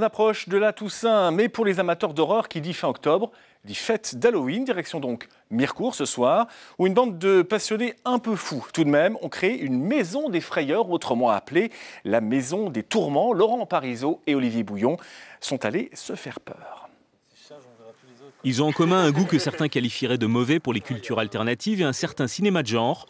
On approche de la Toussaint, mais pour les amateurs d'horreur, qui dit fin octobre, dit fête d'Halloween. Direction donc Mirecourt ce soir, où une bande de passionnés un peu fous tout de même ont créé une maison des frayeurs, autrement appelée la maison des tourments. Laurent Parisot et Olivier Bouillon sont allés se faire peur. Ils ont en commun un goût que certains qualifieraient de mauvais pour les cultures alternatives et un certain cinéma de genre.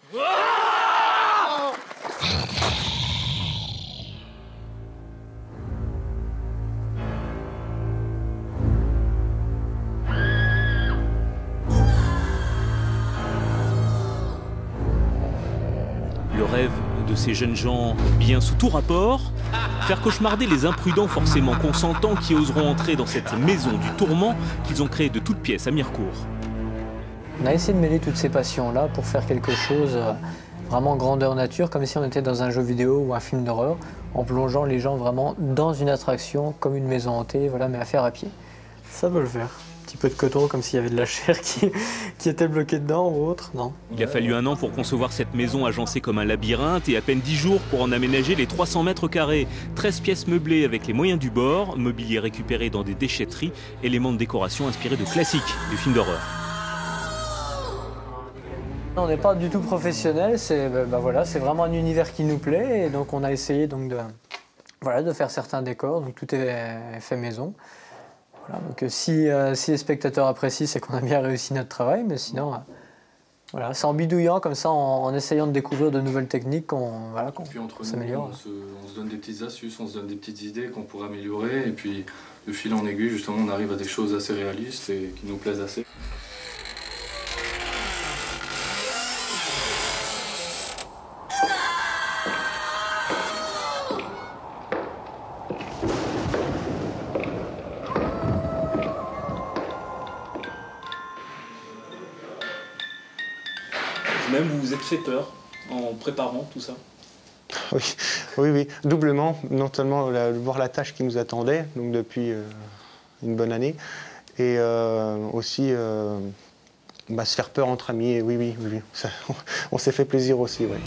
Le rêve de ces jeunes gens bien sous tout rapport, faire cauchemarder les imprudents forcément consentants qui oseront entrer dans cette maison du tourment qu'ils ont créée de toutes pièces à Mirecourt. On a essayé de mêler toutes ces passions-là pour faire quelque chose vraiment grandeur nature, comme si on était dans un jeu vidéo ou un film d'horreur, en plongeant les gens vraiment dans une attraction comme une maison hantée, voilà, mais à faire à pied. Ça peut le faire. Un petit peu de coton, comme s'il y avait de la chair qui était bloquée dedans ou autre, non. Il a fallu 1 an pour concevoir cette maison agencée comme un labyrinthe et à peine 10 jours pour en aménager les 300 mètres carrés. 13 pièces meublées avec les moyens du bord, mobilier récupéré dans des déchetteries, éléments de décoration inspirés de classiques du film d'horreur. On n'est pas du tout professionnel, c'est vraiment un univers qui nous plaît et donc on a essayé donc de faire certains décors, donc tout est fait maison. Voilà, donc si les spectateurs apprécient, c'est qu'on a bien réussi notre travail, mais sinon, voilà, c'est en bidouillant comme ça, en essayant de découvrir de nouvelles techniques qu'on s'améliore. On se donne des petites astuces, on se donne des petites idées qu'on pourrait améliorer, et puis de fil en aiguille, justement, on arrive à des choses assez réalistes et qui nous plaisent assez. Même vous vous êtes fait peur en préparant tout ça? Oui, doublement. Non seulement voir la tâche qui nous attendait, donc depuis une bonne année, et aussi se faire peur entre amis. Et oui. Ça, on s'est fait plaisir aussi, ouais.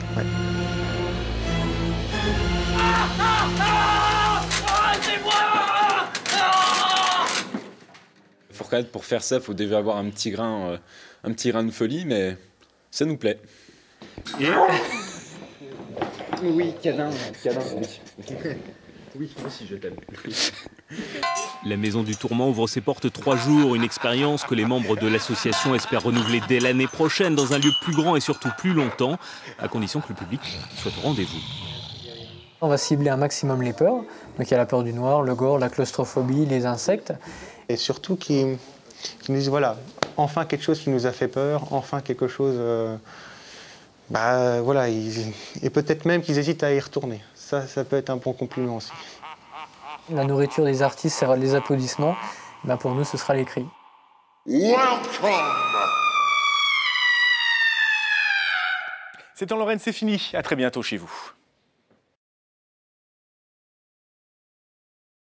Pour faire ça, il faut déjà avoir un petit grain de folie, mais ça nous plaît. Et... Oui, câlin, oui. Oui, moi aussi je t'aime. La maison du tourment ouvre ses portes 3 jours, une expérience que les membres de l'association espèrent renouveler dès l'année prochaine dans un lieu plus grand et surtout plus longtemps, à condition que le public soit au rendez-vous. On va cibler un maximum les peurs, donc il y a la peur du noir, le gore, la claustrophobie, les insectes. Et surtout qui nous disent voilà, enfin quelque chose qui nous a fait peur, enfin quelque chose... voilà, et peut-être même qu'ils hésitent à y retourner. Ça peut être un bon compliment aussi. La nourriture des artistes, c'est les applaudissements. Pour nous, ce sera les cris. C'est en Lorraine, c'est fini. À très bientôt chez vous.